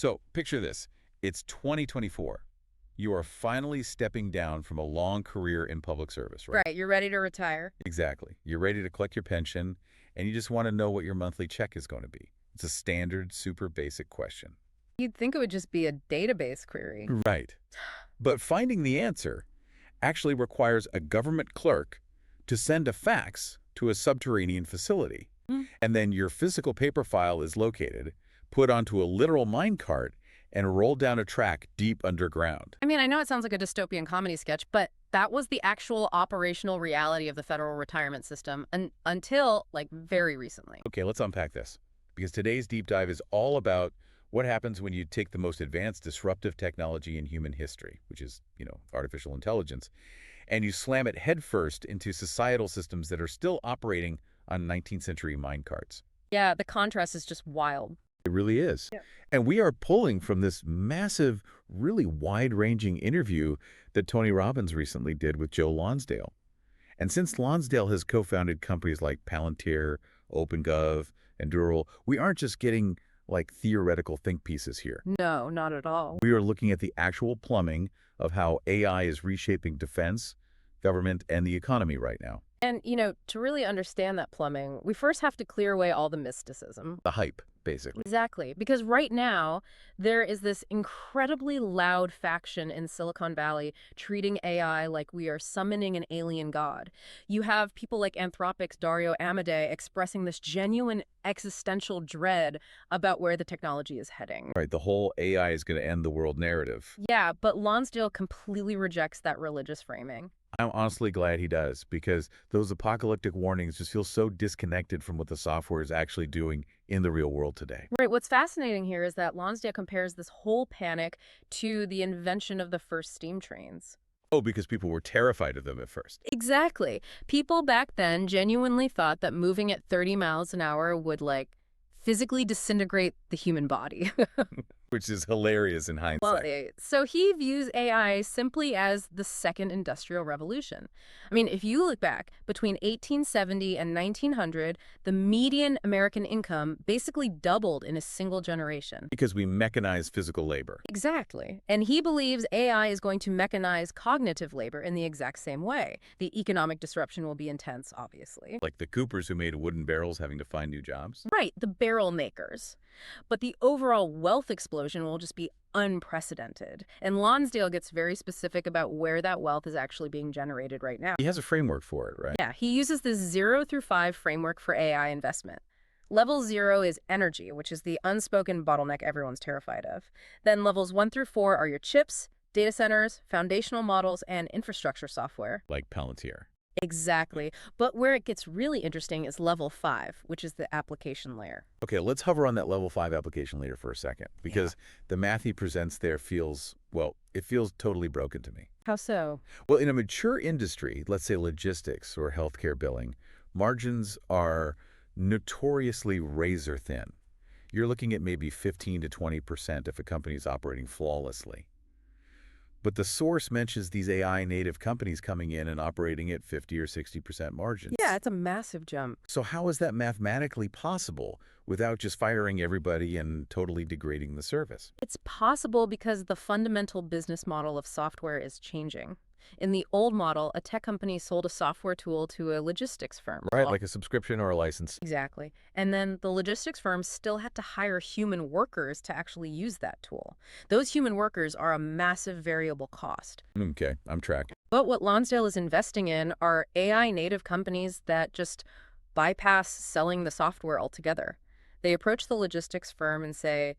So picture this. It's 2024. You are finally stepping down from a long career in public service, right? Right, you're ready to retire. Exactly. You're ready to collect your pension, and you just want to know what your monthly check is going to be. It's a standard, super basic question. You'd think it would just be a database query. Right. But finding the answer actually requires a government clerk to send a fax to a subterranean facility. Hmm. And then your physical paper file is located, put onto a literal minecart, and rolled down a track deep underground. I mean, I know it sounds like a dystopian comedy sketch, but that was the actual operational reality of the federal retirement system until, like, very recently. Okay, let's unpack this. Because today's deep dive is all about what happens when you take the most advanced disruptive technology in human history, which is, artificial intelligence, and you slam it headfirst into societal systems that are still operating on 19th century minecarts. Yeah, the contrast is just wild. It really is. Yeah. And we are pulling from this massive, really wide-ranging interview that Tony Robbins recently did with Joe Lonsdale. And since Lonsdale has co-founded companies like Palantir, OpenGov, and Dural, we aren't just getting like theoretical think pieces here. No, not at all. We are looking at the actual plumbing of how AI is reshaping defense, government, and the economy right now. And, to really understand that plumbing, we first have to clear away all the mysticism. The hype, basically. Exactly. Because right now, there is this incredibly loud faction in Silicon Valley treating AI like we are summoning an alien god. You have people like Anthropic's Dario Amodei expressing this genuine existential dread about where the technology is heading. Right, the whole AI is going to end the world narrative. Yeah, but Lonsdale completely rejects that religious framing. I'm honestly glad he does, because those apocalyptic warnings just feel so disconnected from what the software is actually doing in the real world today. Right. What's fascinating here is that Lonsdale compares this whole panic to the invention of the first steam trains. Oh, because people were terrified of them at first. Exactly. People back then genuinely thought that moving at 30 miles an hour would, physically disintegrate the human body. Which is hilarious in hindsight. Well, so he views AI simply as the second industrial revolution. I mean, if you look back, between 1870 and 1900, the median American income basically doubled in a single generation. Because we mechanize physical labor. Exactly. And he believes AI is going to mechanize cognitive labor in the exact same way. The economic disruption will be intense, obviously. Like the Coopers who made wooden barrels having to find new jobs. Right, the barrel makers. But the overall wealth explosion will just be unprecedented. And Lonsdale gets very specific about where that wealth is actually being generated right now. He has a framework for it, right? Yeah, he uses this 0 through 5 framework for AI investment. Level 0 is energy, which is the unspoken bottleneck everyone's terrified of. Then levels 1 through 4 are your chips, data centers, foundational models, and infrastructure software. Like Palantir. Exactly. But where it gets really interesting is level 5, which is the application layer. Okay, let's hover on that level 5 application layer for a second, because the math he presents there feels, well, it feels totally broken to me. How so? Well, in a mature industry, let's say logistics or healthcare billing, margins are notoriously razor thin. You're looking at maybe 15 to 20% if a company is operating flawlessly. But the source mentions these AI native companies coming in and operating at 50 or 60% margins. Yeah, it's a massive jump. So how is that mathematically possible without just firing everybody and totally degrading the service? It's possible because the fundamental business model of software is changing. In the old model, a tech company sold a software tool to a logistics firm. Right, like a subscription or a license. Exactly. And then the logistics firm still had to hire human workers to actually use that tool. Those human workers are a massive variable cost. Okay, I'm tracking. But what Lonsdale is investing in are AI native companies that just bypass selling the software altogether. They approach the logistics firm and say,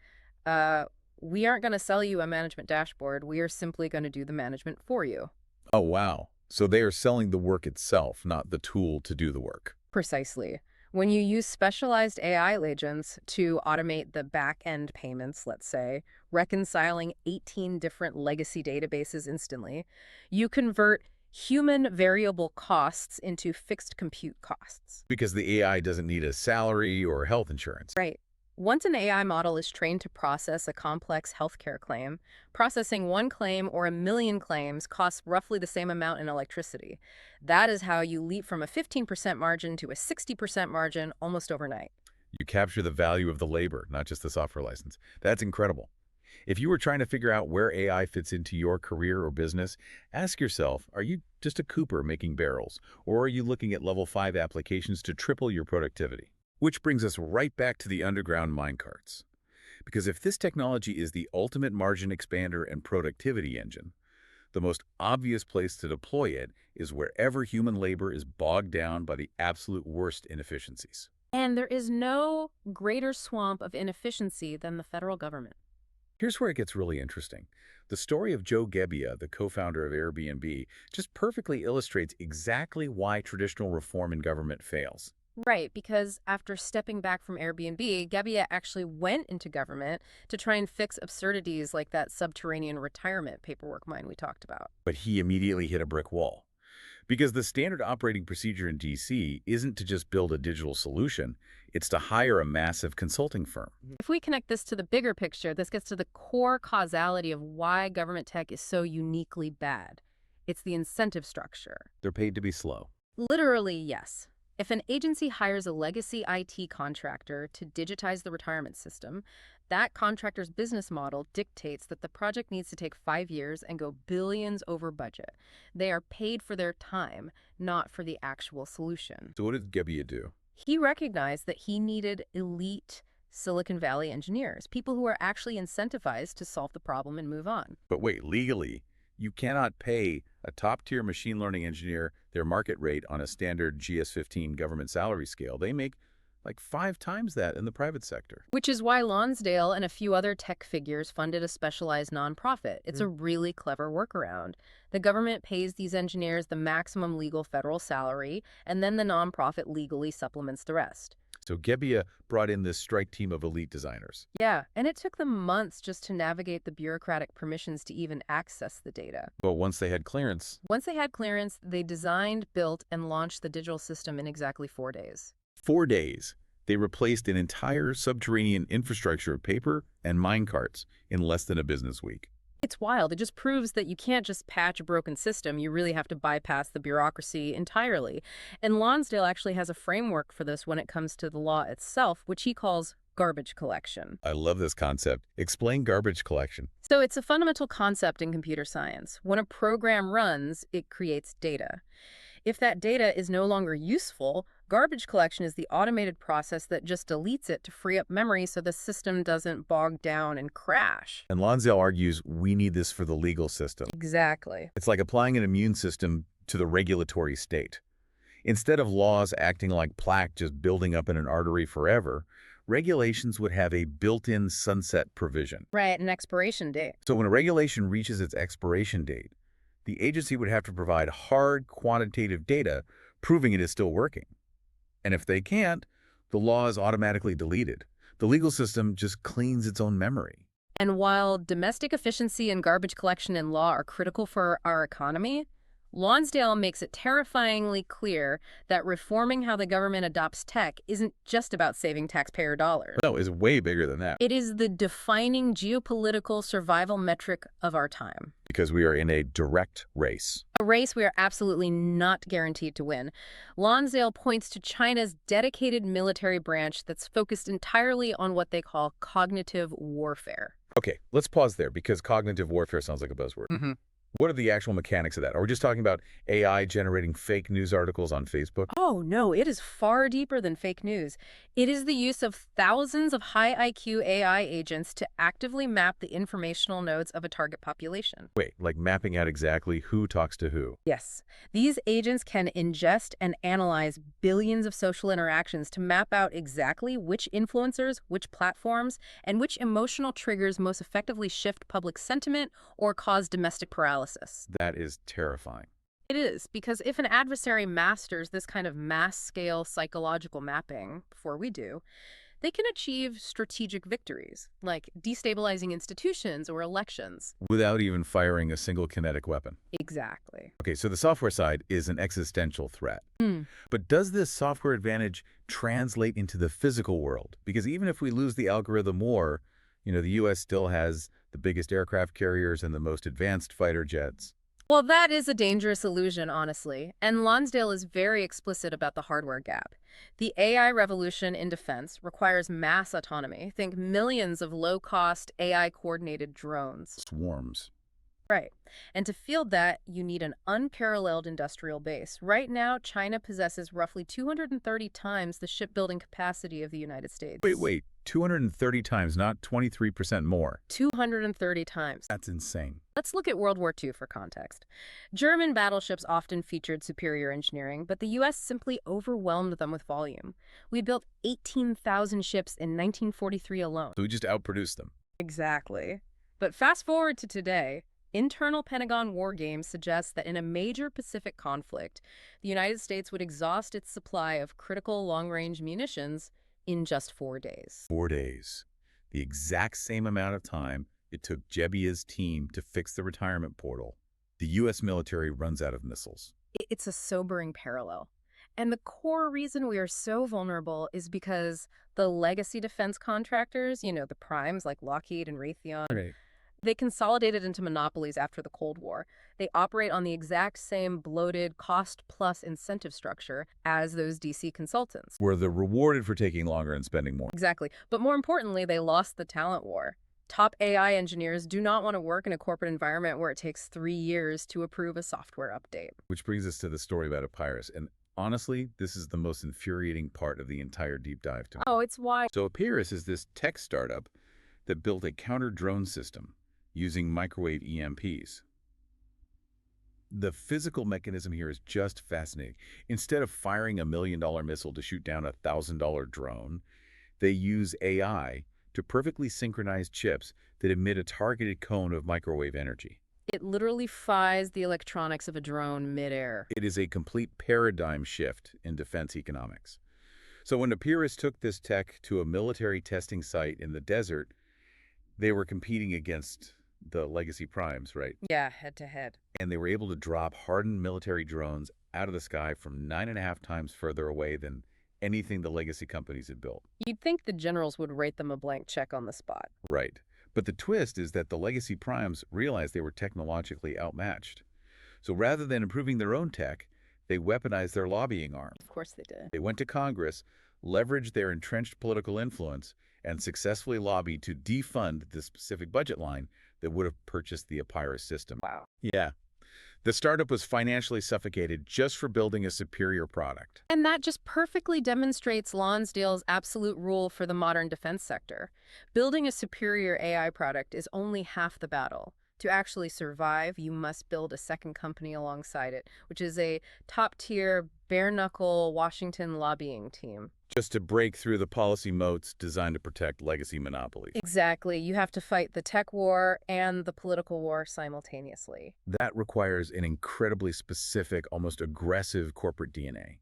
we aren't going to sell you a management dashboard. We are simply going to do the management for you. Oh, wow. So they are selling the work itself, not the tool to do the work. Precisely. When you use specialized AI agents to automate the back-end payments, let's say, reconciling 18 different legacy databases instantly, you convert human variable costs into fixed compute costs. Because the AI doesn't need a salary or health insurance. Right. Once an AI model is trained to process a complex healthcare claim, processing one claim or a million claims costs roughly the same amount in electricity. That is how you leap from a 15% margin to a 60% margin almost overnight. You capture the value of the labor, not just the software license. That's incredible. If you were trying to figure out where AI fits into your career or business, ask yourself, are you just a cooper making barrels, or are you looking at level 5 applications to triple your productivity? Which brings us right back to the underground minecarts. Because if this technology is the ultimate margin expander and productivity engine, the most obvious place to deploy it is wherever human labor is bogged down by the absolute worst inefficiencies. And there is no greater swamp of inefficiency than the federal government. Here's where it gets really interesting. The story of Joe Gebbia, the co-founder of Airbnb, just perfectly illustrates exactly why traditional reform in government fails. Right, because after stepping back from Airbnb, Gebbia actually went into government to try and fix absurdities like that subterranean retirement paperwork mine we talked about. But he immediately hit a brick wall. Because the standard operating procedure in DC isn't to just build a digital solution, it's to hire a massive consulting firm. If we connect this to the bigger picture, this gets to the core causality of why government tech is so uniquely bad. It's the incentive structure. They're paid to be slow. Literally, yes. If an agency hires a legacy IT contractor to digitize the retirement system, that contractor's business model dictates that the project needs to take 5 years and go billions over budget. They are paid for their time, not for the actual solution. So what did Gebbia do? He recognized that he needed elite Silicon Valley engineers, people who are actually incentivized to solve the problem and move on. But wait, legally, you cannot pay a top-tier machine learning engineer their market rate on a standard GS-15 government salary scale. They make like 5 times that in the private sector. Which is why Lonsdale and a few other tech figures funded a specialized nonprofit. It's a really clever workaround. The government pays these engineers the maximum legal federal salary, and then the nonprofit legally supplements the rest. So Gebbia brought in this strike team of elite designers. Yeah, and it took them months just to navigate the bureaucratic permissions to even access the data. But once they had clearance, They designed, built, and launched the digital system in exactly 4 days. 4 days, they replaced an entire subterranean infrastructure of paper and minecarts in less than a business week. It's wild. It just proves that you can't just patch a broken system. You really have to bypass the bureaucracy entirely. And Lonsdale actually has a framework for this when it comes to the law itself, which he calls garbage collection. I love this concept. Explain garbage collection. So it's a fundamental concept in computer science. When a program runs, it creates data. If that data is no longer useful, garbage collection is the automated process that just deletes it to free up memory so the system doesn't bog down and crash. And Lonsdale argues we need this for the legal system. Exactly. It's like applying an immune system to the regulatory state. Instead of laws acting like plaque just building up in an artery forever, regulations would have a built-in sunset provision. Right, an expiration date. So when a regulation reaches its expiration date, the agency would have to provide hard quantitative data proving it is still working. And if they can't, the law is automatically deleted. The legal system just cleans its own memory. And while domestic efficiency and garbage collection in law are critical for our economy, Lonsdale makes it terrifyingly clear that reforming how the government adopts tech isn't just about saving taxpayer dollars. No, it's way bigger than that. It is the defining geopolitical survival metric of our time. Because we are in a direct race. A race we are absolutely not guaranteed to win. Lonsdale points to China's dedicated military branch that's focused entirely on what they call cognitive warfare. Okay, let's pause there because cognitive warfare sounds like a buzzword. What are the actual mechanics of that? Are we just talking about AI generating fake news articles on Facebook? Oh, no, it is far deeper than fake news. It is the use of thousands of high IQ AI agents to actively map the informational nodes of a target population. Wait, like mapping out exactly who talks to who? Yes. These agents can ingest and analyze billions of social interactions to map out exactly which influencers, which platforms, and which emotional triggers most effectively shift public sentiment or cause domestic paralysis. That is terrifying. It is, because if an adversary masters this kind of mass-scale psychological mapping before we do, they can achieve strategic victories, like destabilizing institutions or elections. Without even firing a single kinetic weapon. Exactly. Okay, so the software side is an existential threat. But does this software advantage translate into the physical world? Because even if we lose the algorithm war, the U.S. still has the biggest aircraft carriers and the most advanced fighter jets. Well, that is a dangerous illusion, honestly, and Lonsdale is very explicit about the hardware gap. The AI revolution in defense requires mass autonomy. Think millions of low-cost AI-coordinated drones. Swarms. Right. And to field that, you need an unparalleled industrial base. Right now, China possesses roughly 230 times the shipbuilding capacity of the United States. Wait, 230 times, not 23% more. 230 times. That's insane. Let's look at World War II for context. German battleships often featured superior engineering, but the U.S. simply overwhelmed them with volume. We built 18,000 ships in 1943 alone. So we just outproduced them. Exactly. But fast forward to today. Internal Pentagon war games suggest that in a major Pacific conflict, the United States would exhaust its supply of critical long-range munitions in just 4 days. 4 days. The exact same amount of time it took Jebbia's team to fix the retirement portal. The U.S. military runs out of missiles. It's a sobering parallel. And the core reason we are so vulnerable is because the legacy defense contractors, the primes like Lockheed and Raytheon, Right. they consolidated into monopolies after the Cold War. They operate on the exact same bloated cost-plus incentive structure as those DC consultants. Where they're rewarded for taking longer and spending more. Exactly. But more importantly, they lost the talent war. Top AI engineers do not want to work in a corporate environment where it takes 3 years to approve a software update. Which brings us to the story about Epirus. And honestly, this is the most infuriating part of the entire deep dive to me. Oh, it's why. So Epirus is this tech startup that built a counter-drone system using microwave EMPs. The physical mechanism here is just fascinating. Instead of firing $1 million missile to shoot down a $1,000 drone, they use AI to perfectly synchronize chips that emit a targeted cone of microwave energy. It literally fries the electronics of a drone midair. It is a complete paradigm shift in defense economics. So when Epirus took this tech to a military testing site in the desert, they were competing against the legacy primes, right? Yeah, head to head. And they were able to drop hardened military drones out of the sky from 9.5 times further away than anything the legacy companies had built. You'd think the generals would rate them a blank check on the spot. Right. But the twist is that the legacy primes realized they were technologically outmatched. So rather than improving their own tech, they weaponized their lobbying arm. Of course they did. They went to Congress, leveraged their entrenched political influence, and successfully lobbied to defund the specific budget line that would have purchased the Epirus system. Wow. Yeah. The startup was financially suffocated just for building a superior product. And that just perfectly demonstrates Lonsdale's absolute rule for the modern defense sector. Building a superior AI product is only half the battle. To actually survive, you must build a second company alongside it, which is a top-tier, bare-knuckle Washington lobbying team. Just to break through the policy moats designed to protect legacy monopolies. Exactly. You have to fight the tech war and the political war simultaneously. That requires an incredibly specific, almost aggressive corporate DNA.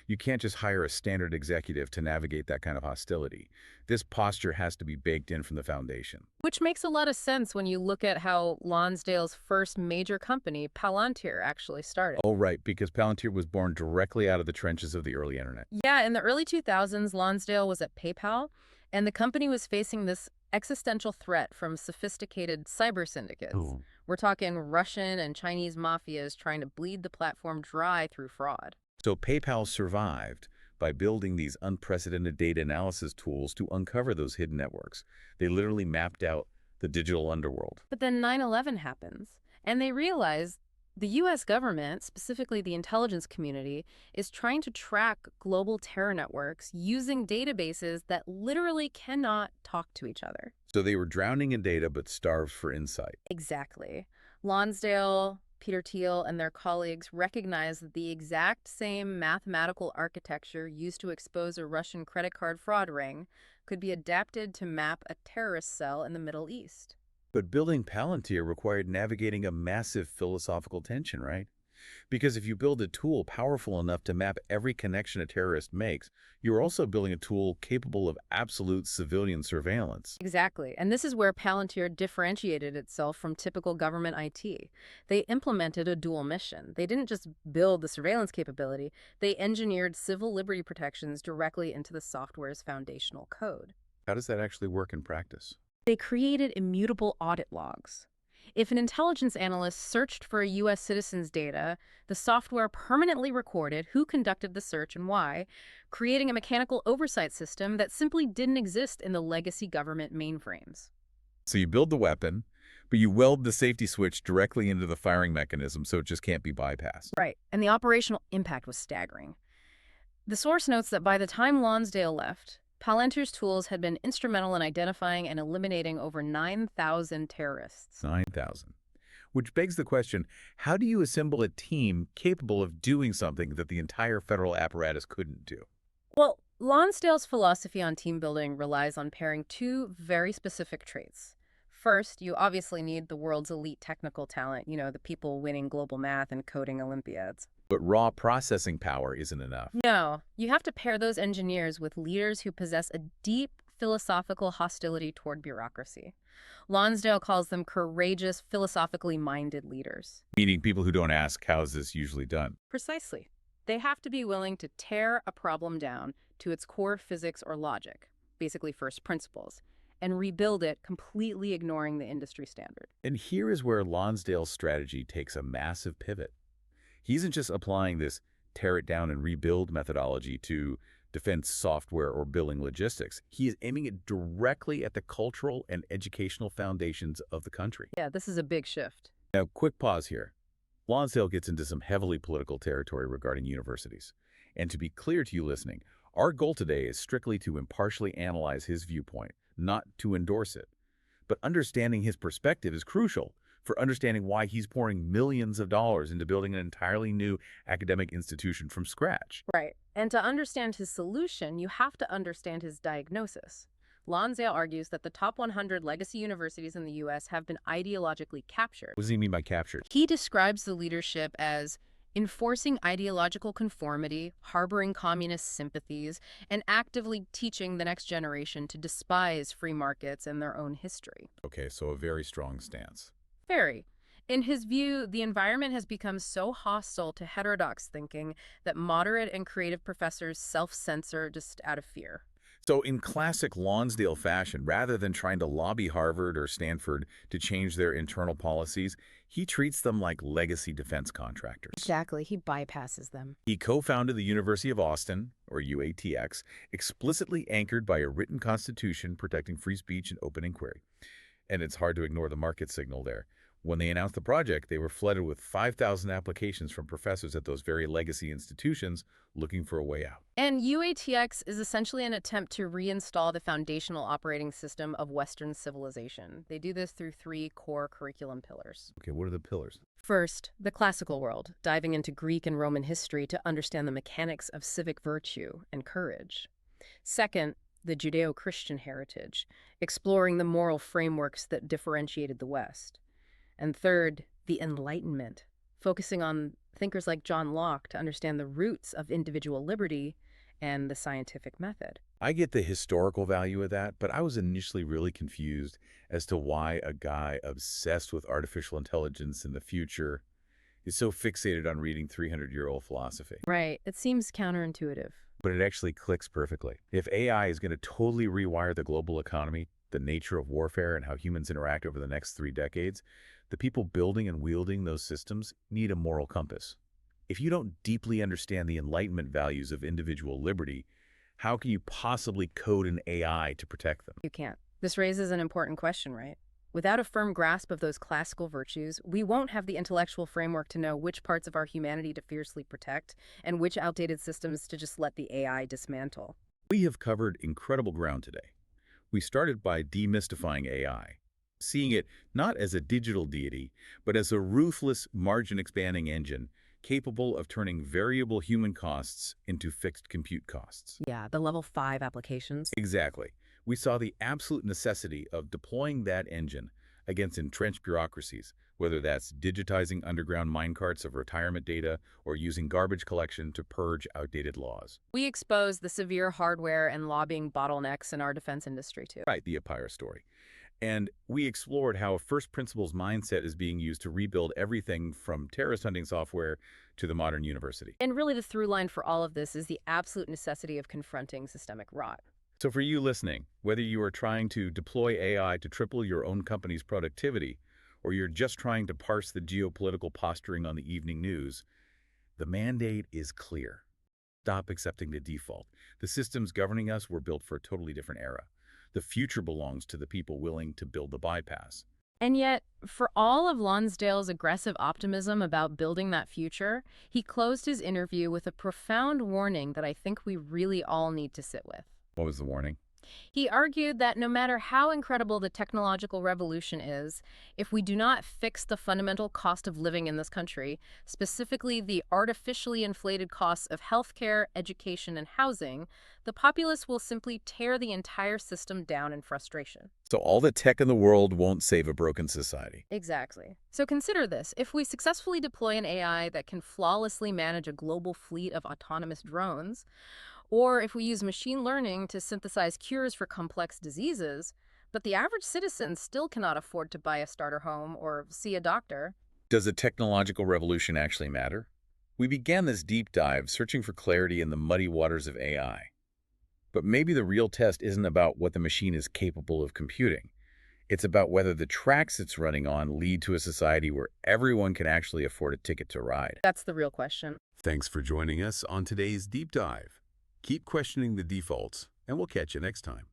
You can't just hire a standard executive to navigate that kind of hostility. This posture has to be baked in from the foundation. Which makes a lot of sense when you look at how Lonsdale's first major company, Palantir, actually started. Oh, right, because Palantir was born directly out of the trenches of the early internet. Yeah, in the early 2000s, Lonsdale was at PayPal, and the company was facing this existential threat from sophisticated cyber syndicates. Ooh. We're talking Russian and Chinese mafias trying to bleed the platform dry through fraud. So PayPal survived by building these unprecedented data analysis tools to uncover those hidden networks. They literally mapped out the digital underworld. But then 9/11 happens, and they realize the U.S. government, specifically the intelligence community, is trying to track global terror networks using databases that literally cannot talk to each other. So they were drowning in data but starved for insight. Exactly. Lonsdale, Peter Thiel, and their colleagues recognized that the exact same mathematical architecture used to expose a Russian credit card fraud ring could be adapted to map a terrorist cell in the Middle East. But building Palantir required navigating a massive philosophical tension, right? Because if you build a tool powerful enough to map every connection a terrorist makes, you're also building a tool capable of absolute civilian surveillance. Exactly. And this is where Palantir differentiated itself from typical government IT. They implemented a dual mission. They didn't just build the surveillance capability, they engineered civil liberty protections directly into the software's foundational code. How does that actually work in practice? They created immutable audit logs. If an intelligence analyst searched for a U.S. citizen's data, the software permanently recorded who conducted the search and why, creating a mechanical oversight system that simply didn't exist in the legacy government mainframes. So you build the weapon, but you weld the safety switch directly into the firing mechanism so it just can't be bypassed. Right, and the operational impact was staggering. The source notes that by the time Lonsdale left, Palantir's tools had been instrumental in identifying and eliminating over 9,000 terrorists. 9,000. Which begs the question, how do you assemble a team capable of doing something that the entire federal apparatus couldn't do? Well, Lonsdale's philosophy on team building relies on pairing two very specific traits. First, you obviously need the world's elite technical talent, the people winning global math and coding Olympiads. But raw processing power isn't enough. No, you have to pair those engineers with leaders who possess a deep philosophical hostility toward bureaucracy. Lonsdale calls them courageous, philosophically minded leaders. Meaning people who don't ask, how's this usually done? Precisely. They have to be willing to tear a problem down to its core physics or logic, basically first principles, and rebuild it, completely ignoring the industry standard. And here is where Lonsdale's strategy takes a massive pivot. He isn't just applying this tear it down and rebuild methodology to defense software or billing logistics. He is aiming it directly at the cultural and educational foundations of the country. Yeah, this is a big shift. Now, quick pause here. Lonsdale gets into some heavily political territory regarding universities. And to be clear to you listening, our goal today is strictly to impartially analyze his viewpoint, not to endorse it. But understanding his perspective is crucial for understanding why he's pouring millions of dollars into building an entirely new academic institution from scratch. Right. And to understand his solution, you have to understand his diagnosis. Lonsdale argues that the top 100 legacy universities in the U.S. have been ideologically captured. What does he mean by captured? He describes the leadership as enforcing ideological conformity, harboring communist sympathies, and actively teaching the next generation to despise free markets and their own history. Okay, so a very strong stance. Very. In his view, the environment has become so hostile to heterodox thinking that moderate and creative professors self-censor just out of fear. So in classic Lonsdale fashion, rather than trying to lobby Harvard or Stanford to change their internal policies, he treats them like legacy defense contractors. Exactly. He bypasses them. He co-founded the University of Austin, or UATX, explicitly anchored by a written constitution protecting free speech and open inquiry. And it's hard to ignore the market signal there. When they announced the project, they were flooded with 5,000 applications from professors at those very legacy institutions looking for a way out. And UATX is essentially an attempt to reinstall the foundational operating system of Western civilization. They do this through three core curriculum pillars. Okay, what are the pillars? First, the classical world, diving into Greek and Roman history to understand the mechanics of civic virtue and courage. Second, the Judeo-Christian heritage, exploring the moral frameworks that differentiated the West. And third, the Enlightenment, focusing on thinkers like John Locke to understand the roots of individual liberty and the scientific method. I get the historical value of that, but I was initially really confused as to why a guy obsessed with artificial intelligence in the future is so fixated on reading 300-year-old philosophy. Right. It seems counterintuitive. But it actually clicks perfectly. If AI is going to totally rewire the global economy, the nature of warfare, and how humans interact over the next 3 decades, the people building and wielding those systems need a moral compass. If you don't deeply understand the Enlightenment values of individual liberty, how can you possibly code an AI to protect them? You can't. This raises an important question, right? Without a firm grasp of those classical virtues, we won't have the intellectual framework to know which parts of our humanity to fiercely protect and which outdated systems to just let the AI dismantle. We have covered incredible ground today. We started by demystifying AI, seeing it not as a digital deity, but as a ruthless, margin-expanding engine capable of turning variable human costs into fixed compute costs. Yeah, the level 5 applications. Exactly. We saw the absolute necessity of deploying that engine against entrenched bureaucracies, whether that's digitizing underground minecarts of retirement data or using garbage collection to purge outdated laws. We exposed the severe hardware and lobbying bottlenecks in our defense industry, too. Right, the Empire story. And we explored how a first principles mindset is being used to rebuild everything from terrorist hunting software to the modern university. And really the through line for all of this is the absolute necessity of confronting systemic rot. So for you listening, whether you are trying to deploy AI to triple your own company's productivity or you're just trying to parse the geopolitical posturing on the evening news, the mandate is clear. Stop accepting the default. The systems governing us were built for a totally different era. The future belongs to the people willing to build the bypass. And yet, for all of Lonsdale's aggressive optimism about building that future, he closed his interview with a profound warning that I think we really all need to sit with. What was the warning? He argued that no matter how incredible the technological revolution is, if we do not fix the fundamental cost of living in this country, specifically the artificially inflated costs of healthcare, education, and housing, the populace will simply tear the entire system down in frustration. So all the tech in the world won't save a broken society. Exactly. So consider this. If we successfully deploy an AI that can flawlessly manage a global fleet of autonomous drones, or if we use machine learning to synthesize cures for complex diseases, but the average citizen still cannot afford to buy a starter home or see a doctor. Does the technological revolution actually matter? We began this deep dive searching for clarity in the muddy waters of AI. But maybe the real test isn't about what the machine is capable of computing. It's about whether the tracks it's running on lead to a society where everyone can actually afford a ticket to ride. That's the real question. Thanks for joining us on today's deep dive. Keep questioning the defaults, and we'll catch you next time.